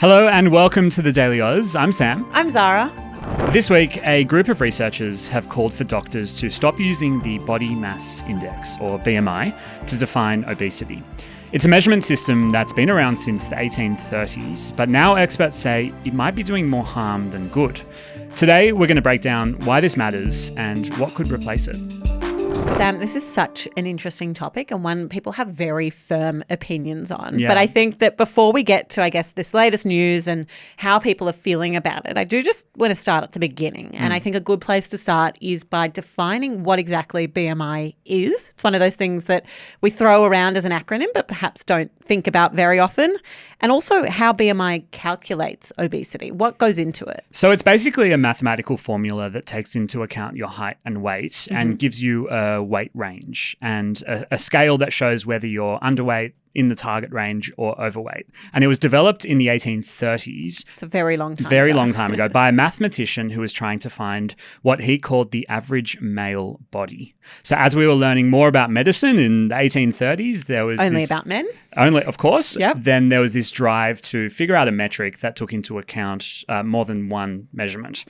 Hello and welcome to the Daily Aus. I'm Sam. I'm Zara. This week, a group of researchers have called for doctors to stop using the Body Mass Index, or BMI, to define obesity. It's a measurement system that's been around since the 1830s, but now experts say it might be doing more harm than good. Today, we're going to break down why this matters and what could replace it. Sam, this is such an interesting topic and one people have very firm opinions on. Yeah. But I think that before we get to, this latest news and how people are feeling about it, I do just want to start at the beginning. And I think a good place to start is by defining what exactly BMI is. It's one of those things that we throw around as an acronym, but perhaps don't think about very often. And also how BMI calculates obesity. What goes into it? So it's basically a mathematical formula that takes into account your height and weight and gives you a weight range and a scale that shows whether you're underweight, in the target range, or overweight. And it was developed in the 1830s. It's a very long time Very ago. long time ago by a mathematician who was trying to find what he called the average male body. So as we were learning more about medicine in the 1830s, there was About men? Only, of course. Yep. Then there was this drive to figure out a metric that took into account more than one measurement.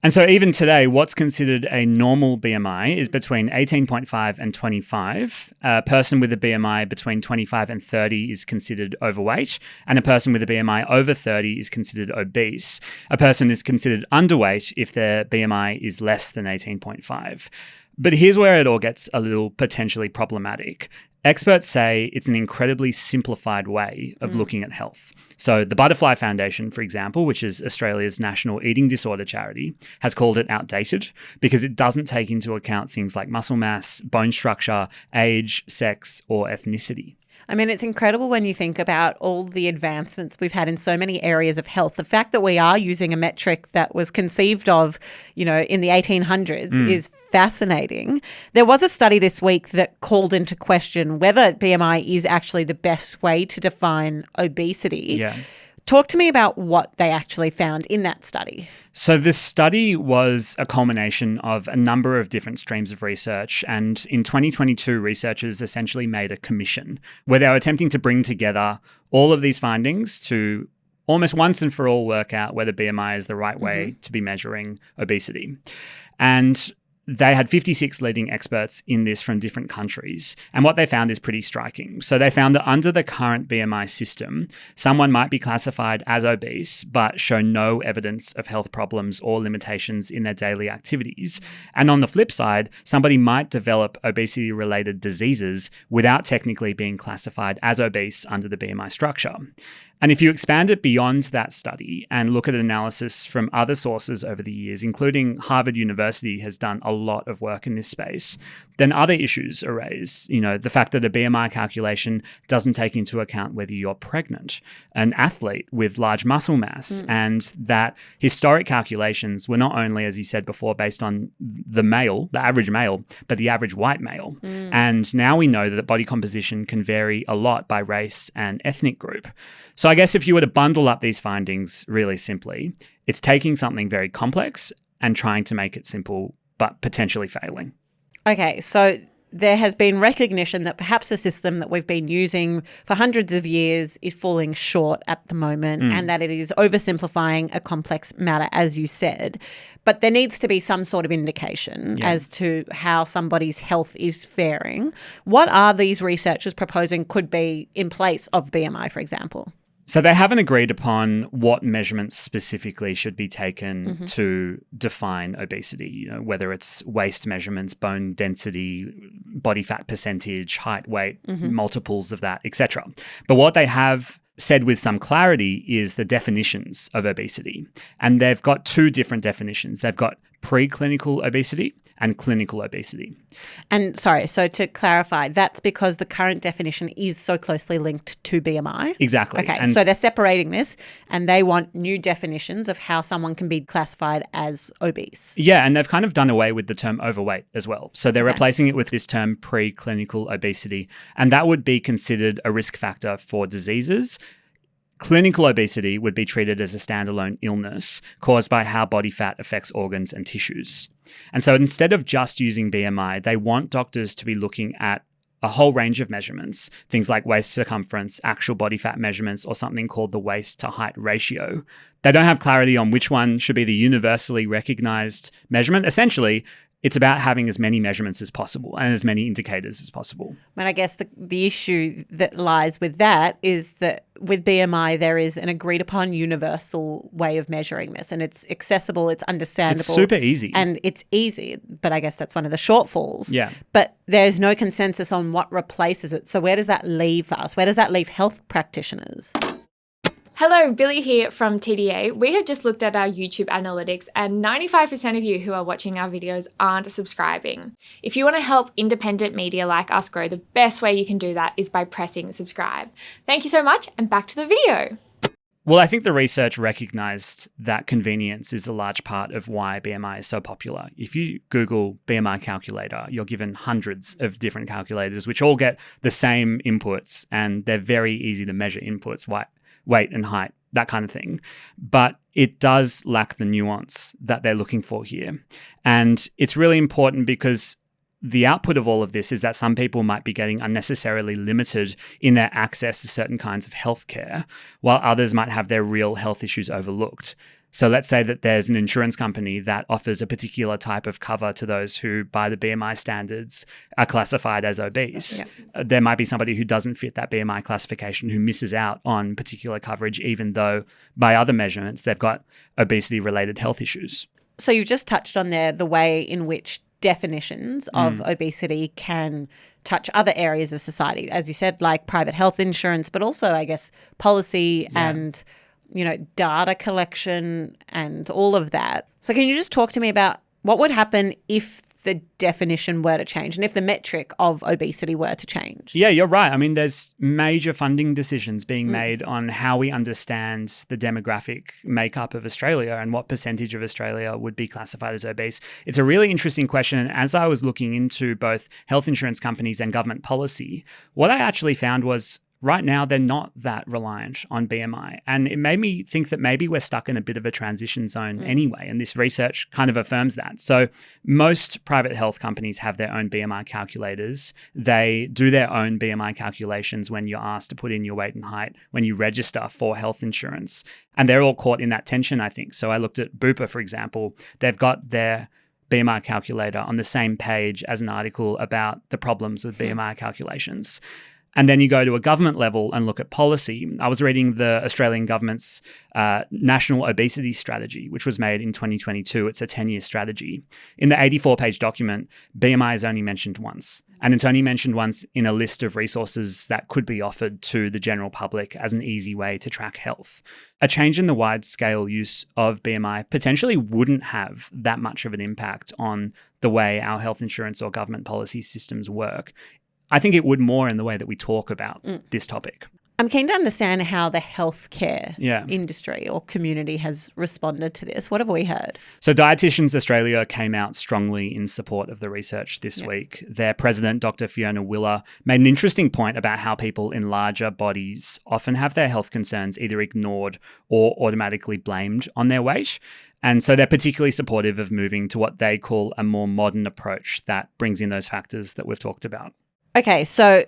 And so even today, what's considered a normal BMI is between 18.5 and 25. A person with a BMI between 25 and 30 is considered overweight, and a person with a BMI over 30 is considered obese. A person is considered underweight if their BMI is less than 18.5. But here's where it all gets a little potentially problematic. Experts say it's an incredibly simplified way of looking at health. So the Butterfly Foundation, for example, which is Australia's national eating disorder charity, has called it outdated because it doesn't take into account things like muscle mass, bone structure, age, sex, or ethnicity. I mean, it's incredible when you think about all the advancements we've had in so many areas of health. The fact that we are using a metric that was conceived of, in the 1800s is fascinating. There was a study this week that called into question whether BMI is actually the best way to define obesity. Yeah. Talk to me about what they actually found in that study. So this study was a culmination of a number of different streams of research. And in 2022, researchers essentially made a commission where they were attempting to bring together all of these findings to almost once and for all work out whether BMI is the right way to be measuring obesity. And they had 56 leading experts in this from different countries. And what they found is pretty striking. So they found that under the current BMI system, someone might be classified as obese, but show no evidence of health problems or limitations in their daily activities. And on the flip side, somebody might develop obesity-related diseases without technically being classified as obese under the BMI structure. And if you expand it beyond that study and look at analysis from other sources over the years, including Harvard University has done a lot of work in this space, then other issues are raised. The fact that a BMI calculation doesn't take into account whether you're pregnant, an athlete with large muscle mass, and that historic calculations were not only, as you said before, based on the average male, but the average white male. And now we know that body composition can vary a lot by race and ethnic group. So I guess if you were to bundle up these findings really simply, it's taking something very complex and trying to make it simple, but potentially failing. Okay, so there has been recognition that perhaps the system that we've been using for hundreds of years is falling short at the moment and that it is oversimplifying a complex matter, as you said. But there needs to be some sort of indication as to how somebody's health is faring. What are these researchers proposing could be in place of BMI, for example? So they haven't agreed upon what measurements specifically should be taken to define obesity, whether it's waist measurements, bone density, body fat percentage, height, weight, multiples of that, etc. But what they have said with some clarity is the definitions of obesity. And they've got two different definitions. They've got preclinical obesity and clinical obesity. And so to clarify, that's because the current definition is so closely linked to BMI? Exactly. Okay, and so they're separating this and they want new definitions of how someone can be classified as obese. Yeah, and they've kind of done away with the term overweight as well. So they're replacing it with this term preclinical obesity, and that would be considered a risk factor for diseases. Clinical obesity would be treated as a standalone illness caused by how body fat affects organs and tissues. And so instead of just using BMI, they want doctors to be looking at a whole range of measurements, things like waist circumference, actual body fat measurements, or something called the waist to height ratio. They don't have clarity on which one should be the universally recognized measurement. Essentially, it's about having as many measurements as possible and as many indicators as possible. But I guess the issue that lies with that is that with BMI, there is an agreed upon universal way of measuring this, and it's accessible, it's understandable. It's super easy. And it's easy, but I guess that's one of the shortfalls. Yeah. But there's no consensus on what replaces it. So where does that leave us? Where does that leave health practitioners? Hello, Billy here from TDA. We have just looked at our YouTube analytics and 95% of you who are watching our videos aren't subscribing. If you want to help independent media like us grow, the best way you can do that is by pressing subscribe. Thank you so much, and back to the video. Well, I think the research recognized that convenience is a large part of why BMI is so popular. If you Google BMI calculator, you're given hundreds of different calculators, which all get the same inputs, and they're very easy to measure inputs, weight and height, that kind of thing. But it does lack the nuance that they're looking for here. And it's really important because the output of all of this is that some people might be getting unnecessarily limited in their access to certain kinds of healthcare, while others might have their real health issues overlooked. So let's say that there's an insurance company that offers a particular type of cover to those who, by the BMI standards, are classified as obese. Yeah. There might be somebody who doesn't fit that BMI classification who misses out on particular coverage, even though by other measurements, they've got obesity-related health issues. So you just touched on there the way in which definitions of obesity can touch other areas of society, as you said, like private health insurance, but also, I guess, policy and data collection and all of that. So can you just talk to me about what would happen if the definition were to change and if the metric of obesity were to change? Yeah, you're right. I mean, there's major funding decisions being made on how we understand the demographic makeup of Australia and what percentage of Australia would be classified as obese. It's a really interesting question. And as I was looking into both health insurance companies and government policy, what I actually found was right now, they're not that reliant on BMI. And it made me think that maybe we're stuck in a bit of a transition zone anyway. And this research kind of affirms that. So most private health companies have their own BMI calculators. They do their own BMI calculations when you're asked to put in your weight and height when you register for health insurance. And they're all caught in that tension, I think. So I looked at Bupa, for example. They've got their BMI calculator on the same page as an article about the problems with BMI calculations. And then you go to a government level and look at policy. I was reading the Australian government's National Obesity Strategy, which was made in 2022. It's a 10-year strategy. In the 84-page document, BMI is only mentioned once. And it's only mentioned once in a list of resources that could be offered to the general public as an easy way to track health. A change in the wide-scale use of BMI potentially wouldn't have that much of an impact on the way our health insurance or government policy systems work. I think it would more in the way that we talk about this topic. I'm keen to understand how the healthcare industry or community has responded to this. What have we heard? So Dietitians Australia came out strongly in support of the research this week. Their president, Dr. Fiona Willer, made an interesting point about how people in larger bodies often have their health concerns either ignored or automatically blamed on their weight. And so they're particularly supportive of moving to what they call a more modern approach that brings in those factors that we've talked about. Okay, so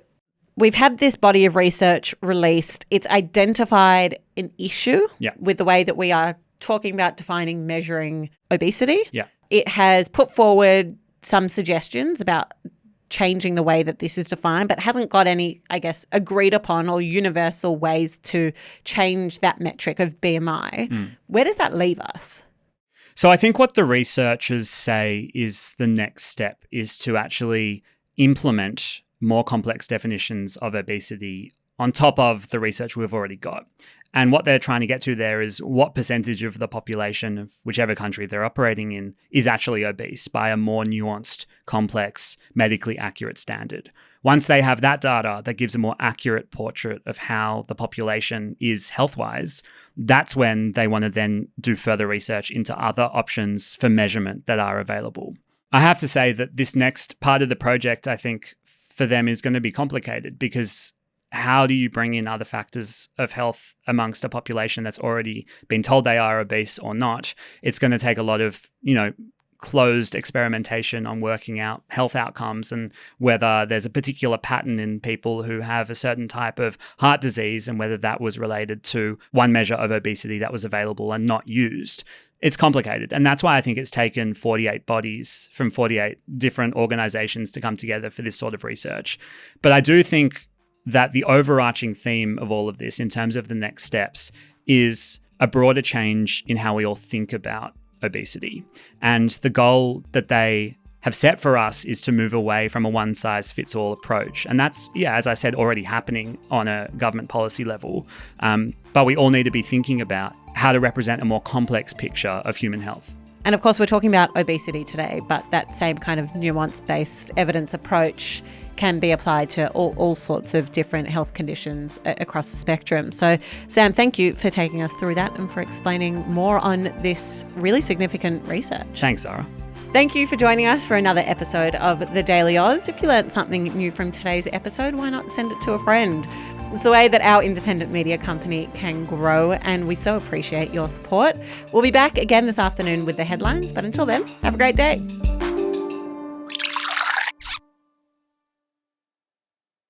we've had this body of research released. It's identified an issue with the way that we are talking about defining, measuring obesity. Yeah. It has put forward some suggestions about changing the way that this is defined, but hasn't got any, I guess, agreed upon or universal ways to change that metric of BMI. Where does that leave us? So I think what the researchers say is the next step is to actually implement more complex definitions of obesity on top of the research we've already got. And what they're trying to get to there is what percentage of the population of whichever country they're operating in is actually obese by a more nuanced, complex, medically accurate standard. Once they have that data that gives a more accurate portrait of how the population is health-wise, that's when they want to then do further research into other options for measurement that are available. I have to say that this next part of the project, I think, for them is going to be complicated because how do you bring in other factors of health amongst a population that's already been told they are obese or not? It's going to take a lot of, closed experimentation on working out health outcomes and whether there's a particular pattern in people who have a certain type of heart disease and whether that was related to one measure of obesity that was available and not used. It's complicated. And that's why I think it's taken 48 bodies from 48 different organizations to come together for this sort of research. But I do think that the overarching theme of all of this in terms of the next steps is a broader change in how we all think about obesity. And the goal that they have set for us is to move away from a one-size-fits-all approach. And that's, as I said, already happening on a government policy level. But we all need to be thinking about how to represent a more complex picture of human health. And of course, we're talking about obesity today, but that same kind of nuance-based evidence approach can be applied to all sorts of different health conditions across the spectrum. So, Sam, thank you for taking us through that and for explaining more on this really significant research. Thanks, Zara. Thank you for joining us for another episode of The Daily Aus. If you learned something new from today's episode, why not send it to a friend? It's the way that our independent media company can grow, and we so appreciate your support. We'll be back again this afternoon with the headlines, but until then, have a great day.